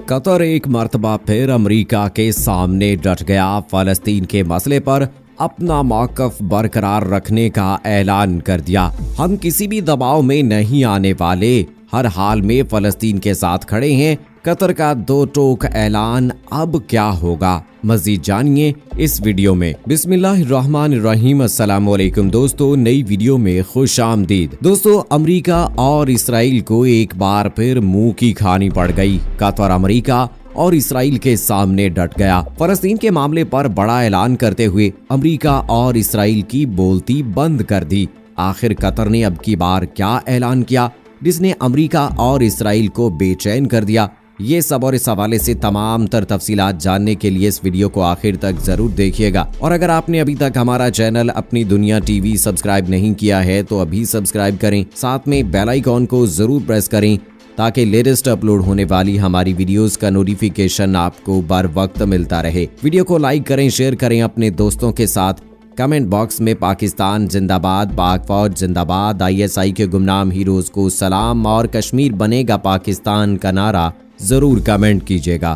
Qatar एक मर्तबा फिर अमेरिका के सामने डट गया। फलस्तीन के मसले पर अपना मौक़िफ़ बरकरार रखने का ऐलान कर दिया। हम किसी भी दबाव में नहीं आने वाले, हर हाल में फलस्तीन के साथ खड़े हैं। कतर का दो टोक ऐलान, अब क्या होगा, मज़ीद जानिए इस वीडियो में। बिस्मिल्लाहिर्रहमानिर्रहीम। अस्सलाम वालेकुम दोस्तों, नई वीडियो में खुश आमदीद। दोस्तों, अमेरिका और इसराइल को एक बार फिर मुंह की खानी पड़ गई। कतर अमेरिका और इसराइल के सामने डट गया। फलस्तीन के मामले पर बड़ा ऐलान करते हुए अमेरिका और इसराइल की बोलती बंद कर दी। आखिर कतर ने अब की बार क्या ऐलान किया जिसने अमेरिका और इसराइल को बेचैन कर दिया? ये सब और इस हवाले से तमाम तर तफसीलात जानने के लिए इस वीडियो को आखिर तक जरूर देखिएगा। और अगर आपने अभी तक हमारा चैनल अपनी दुनिया टीवी सब्सक्राइब नहीं किया है तो अभी सब्सक्राइब करें, साथ में बेल आइकॉन को जरूर प्रेस करें ताकि लेटेस्ट अपलोड होने वाली हमारी वीडियोस का नोटिफिकेशन आपको बर वक्त मिलता रहे। वीडियो को लाइक करें, शेयर करें अपने दोस्तों के साथ। कमेंट बॉक्स में पाकिस्तान जिंदाबाद, पाक फौज जिंदाबाद, ISI के गुमनाम हीरोज को सलाम और कश्मीर बनेगा पाकिस्तान का नारा जरूर कमेंट कीजिएगा।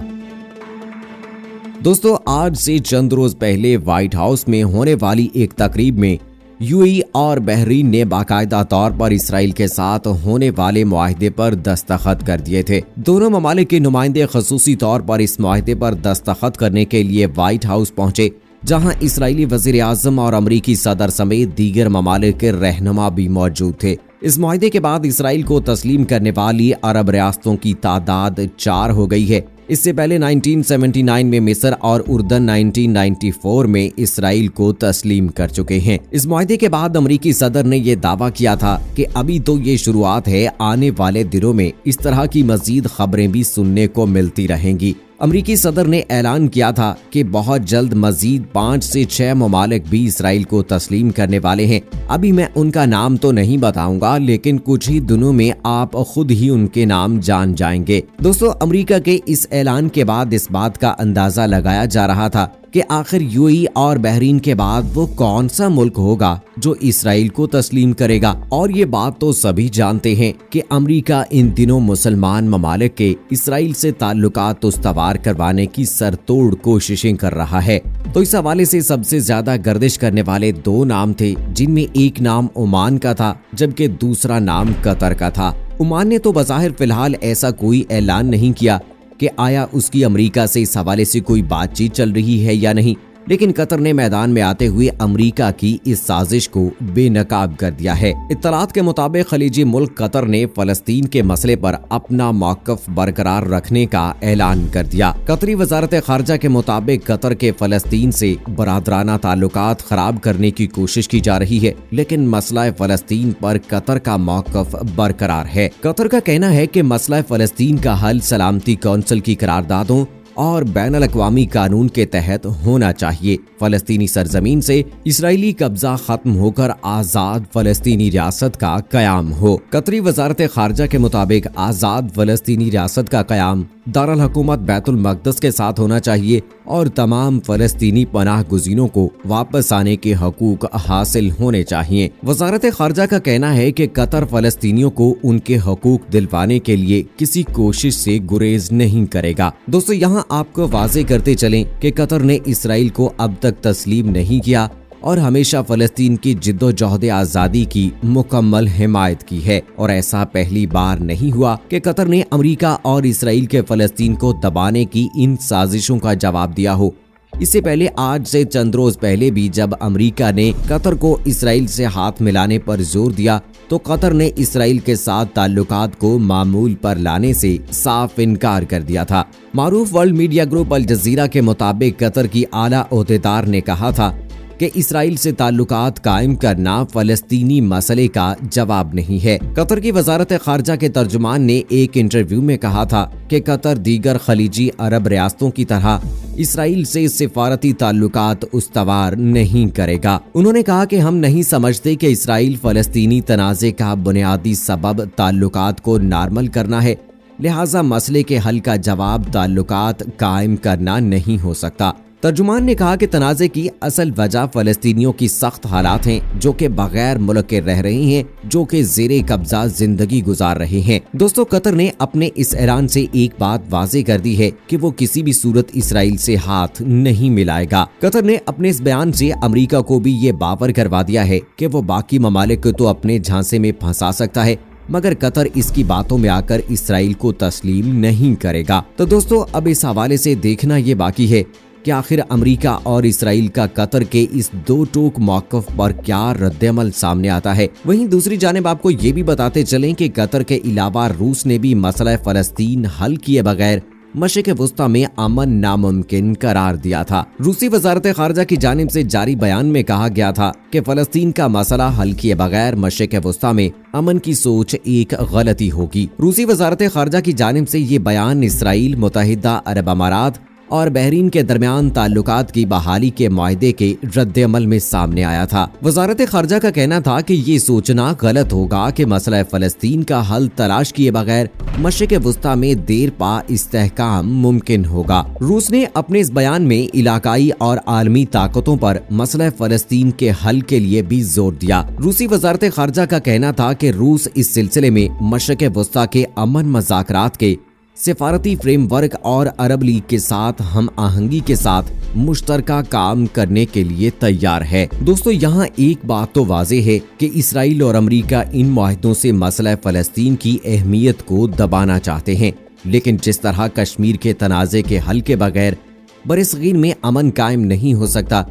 दोस्तों, आज से चंद रोज पहले व्हाइट हाउस में होने वाली एक तकरीब में UAE और बहरीन ने बाकायदा तौर पर इसराइल के साथ होने वाले मुआहदे पर दस्तखत कर दिए थे। दोनों ममालिक के नुमाइंदे खसूसी तौर पर इस मुआहदे पर दस्तखत करने के लिए व्हाइट हाउस पहुंचे, जहां इसराइली वजीर आजम और अमरीकी सदर समेत दीगर ममालिक के रहनुमा भी मौजूद थे। इस मुआहदे के बाद इसराइल को तस्लीम करने वाली अरब रियासतों की तादाद 4 हो गई है। इससे पहले 1979 में मिस्र और उर्दन 1994 में इसराइल को तस्लीम कर चुके हैं। इस मुआहदे के बाद अमरीकी सदर ने यह दावा किया था कि अभी तो ये शुरुआत है, आने वाले दिनों में इस तरह की मजीद खबरें भी सुनने को मिलती रहेंगी। अमरीकी सदर ने ऐलान किया था कि बहुत जल्द मजीद 5 से 6 ममालिक भी इसराइल को तस्लीम करने वाले हैं। अभी मैं उनका नाम तो नहीं बताऊंगा, लेकिन कुछ ही दिनों में आप खुद ही उनके नाम जान जाएंगे। दोस्तों, अमरीका के इस ऐलान के बाद इस बात का अंदाजा लगाया जा रहा था कि आखिर UAE और बहरीन के बाद वो कौन सा मुल्क होगा जो इसराइल को तस्लीम करेगा। और ये बात तो सभी जानते हैं कि अमेरिका इन दिनों मुसलमान ममालिक के इसराइल से ताल्लुकात उस्तवार करवाने की सरतोड़ कोशिशें कर रहा है। तो इस हवाले से सबसे ज्यादा गर्दिश करने वाले 2 नाम थे, जिनमें एक नाम ओमान का था जबकि दूसरा नाम कतर का था। ओमान ने तो बज़ाहिर फिलहाल ऐसा कोई ऐलान नहीं किया कि आया उसकी अमेरिका से इस हवाले से कोई बातचीत चल रही है या नहीं, लेकिन कतर ने मैदान में आते हुए अमेरिका की इस साजिश को बेनकाब कर दिया है। इत्तलात के मुताबिक खलीजी मुल्क कतर ने फलस्तीन के मसले पर अपना मौक़िफ़ बरकरार रखने का ऐलान कर दिया। कतरी वजारत खारजा के मुताबिक कतर के फलस्तीन से बरादराना ताल्लुकात खराब करने की कोशिश की जा रही है, लेकिन मसला फलस्तीन पर कतर का मौक़िफ़ बरकरार है। कतर का कहना है कि मसला फलस्तीन का हल सलामती कौंसिल की करारदादों और बैनुल अक़वामी कानून के तहत होना चाहिए। फलस्तीनी सरजमीन से इसराइली कब्जा खत्म होकर आजाद फलस्तीनी रियासत का कयाम हो। कतरी वजारत खारजा के मुताबिक आजाद फलस्तीनी रियासत का कयाम दारुल हुकूमत बैतुल मक़दस के साथ होना चाहिए और तमाम फलस्तीनी पनाह गुज़ीनों को वापस आने के हकूक हासिल होने चाहिए। वजारत खारजा का कहना है कि कतर फलस्तीनियों को उनके हकूक दिलवाने के लिए किसी कोशिश से गुरेज नहीं करेगा। दोस्तों, यहाँ आपको वाज़ेह करते चलें कि कतर ने इसराइल को अब तक तस्लीम नहीं किया और हमेशा फलस्तीन की जिद्दोजहद आज़ादी की मुकम्मल हिमायत की है। और ऐसा पहली बार नहीं हुआ कि कतर ने अमेरिका और इसराइल के फलस्तीन को दबाने की इन साजिशों का जवाब दिया हो। इससे पहले आज से चंद रोज पहले भी जब अमेरिका ने कतर को इसराइल से हाथ मिलाने पर जोर दिया तो कतर ने इसराइल के साथ ताल्लुकात को मामूल पर लाने से साफ इनकार कर दिया था। मारूफ वर्ल्ड मीडिया ग्रुप अल जजीरा के मुताबिक कतर की आला ओहदेदार ने कहा था कि इसराइल से ताल्लुकात कायम करना फलस्तीनी मसले का जवाब नहीं है। कतर की वजारत खारजा के तर्जुमान ने एक इंटरव्यू में कहा था कि कतर दीगर खलीजी अरब रियासतों की तरह इसराइल से सिफारती ताल्लुकात उस्तवार नहीं करेगा। उन्होंने कहा कि हम नहीं समझते कि इसराइल फलस्तीनी तनाज़े का बुनियादी सबब ताल्लुकात को नॉर्मल करना है, लिहाजा मसले के हल का जवाब ताल्लुकात कायम करना नहीं हो सकता। तर्जुमान ने कहा कि तनाज़े की असल वजह फलस्तीनियों की सख्त हालात हैं, जो कि बगैर मुल्क के रह रहे हैं, जो कि ज़ेरे कब्जा जिंदगी गुजार रहे हैं। दोस्तों, कतर ने अपने इस ऐलान से एक बात वाज़ेह कर दी है कि वो किसी भी सूरत इसराइल से हाथ नहीं मिलाएगा। कतर ने अपने इस बयान से अमेरिका को भी ये बावर करवा दिया है कि वो बाकी ममालिक को तो अपने झांसे में फंसा सकता है, मगर कतर इसकी बातों में आकर इसराइल को तस्लीम नहीं करेगा। तो दोस्तों, अब इस हवाले से देखना ये बाकी है कि आखिर अमेरिका और इसराइल का कतर के इस दो टोक मौक़िफ़ पर क्या रद्द-ए-अमल सामने आता है। वहीं दूसरी जानिब आपको ये भी बताते चलें कि कतर के अलावा रूस ने भी मसला फ़लस्तीन हल किए बगैर मशरिक़ वुस्ता में अमन नामुमकिन करार दिया था। रूसी वज़ारत ख़ारिजा की जानिब से जारी बयान में कहा गया था कि फ़लस्तीन का मसला हल किए बगैर मशरिक़ वुस्ता में अमन की सोच एक गलती होगी। रूसी वज़ारत ख़ारिजा की जानिब से ये बयान इसराइल, मुत्तहिदा अरब अमारात और बहरीन के दरमियान ताल्लुकात की बहाली के मुआहदे के रद्द-ए-अमल में सामने आया था। वज़ारत ख़ारिजा का कहना था कि ये सोचना गलत होगा कि मसला फ़लस्तीन का हल तलाश किए बगैर मशरिक़ वुस्ता में देर पा इस्तेहकाम मुमकिन होगा। रूस ने अपने इस बयान में इलाकाई और आलमी ताकतों पर मसला फ़लस्तीन के हल के लिए भी जोर दिया। रूसी वज़ारत ख़ारिजा का कहना था कि रूस इस सिलसिले में मशरिक़ वुस्ता के अमन मज़ाकरात के सिफारती फ्रेमवर्क और अरब लीग के साथ हम आहंगी के साथ मुश्तरका काम करने के लिए तैयार है। दोस्तों, यहाँ एक बात तो वाज़ेह है कि इसराइल और अमेरिका इन मुआहदों से मसला फ़लस्तीन की अहमियत को दबाना चाहते हैं, लेकिन जिस तरह कश्मीर के तनाज़े के हल के बगैर बरसगीर में अमन कायम नहीं हो सकता,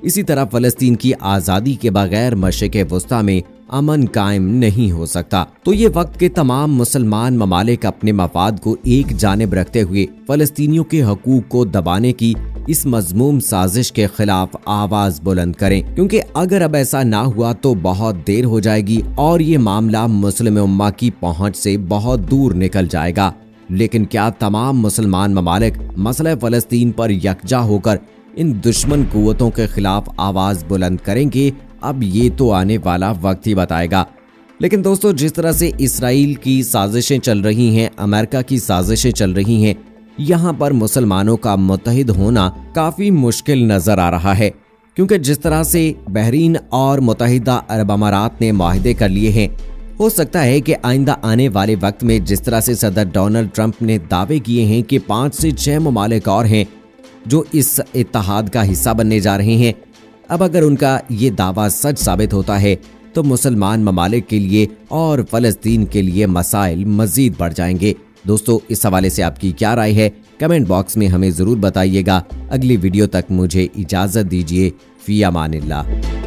इसी तरह फ़लस्तीन की आज़ादी के बगैर मशरिक़ वुस्ता में अमन कायम नहीं हो सकता। तो ये वक्त के तमाम मुसलमान ममालिक अपने मफाद को एक जानिब रखते हुए फ़लस्तीनियों के हकूक को दबाने की इस मज़मूम साजिश के खिलाफ आवाज़ बुलंद करें, क्योंकि अगर अब ऐसा ना हुआ तो बहुत देर हो जाएगी और ये मामला मुस्लिम उम्मा की पहुँच से बहुत दूर निकल जाएगा। लेकिन क्या तमाम मुसलमान ममालिक मसला फ़लस्तीन पर यकजा होकर इन दुश्मन कुव्वतों के खिलाफ आवाज़ बुलंद करेंगे? अब ये तो आने वाला वक्त ही बताएगा। लेकिन दोस्तों, जिस तरह से इसराइल की साजिशें चल रही हैं, अमेरिका की साजिशें चल रही हैं, यहाँ पर मुसलमानों का मुत्तहिद होना काफ़ी मुश्किल नज़र आ रहा है, क्योंकि जिस तरह से बहरीन और मुत्तहिदा अरब अमारात ने मुआहदे कर लिए हैं, हो सकता है कि आइंदा आने वाले वक्त में जिस तरह से सदर डोनाल्ड ट्रंप ने दावे किए हैं कि 5 से 6 ममालिक और हैं जो इस इत्तेहाद का हिस्सा बनने जा रहे हैं, अब अगर उनका ये दावा सच साबित होता है तो मुसलमान ममालिक के लिए और फ़लस्तीन के लिए मसाइल मज़ीद बढ़ जाएंगे। दोस्तों, इस हवाले से आपकी क्या राय है? कमेंट बॉक्स में हमें ज़रूर बताइएगा। अगली वीडियो तक मुझे इजाज़त दीजिए। फ़ी अमानिल्लाह।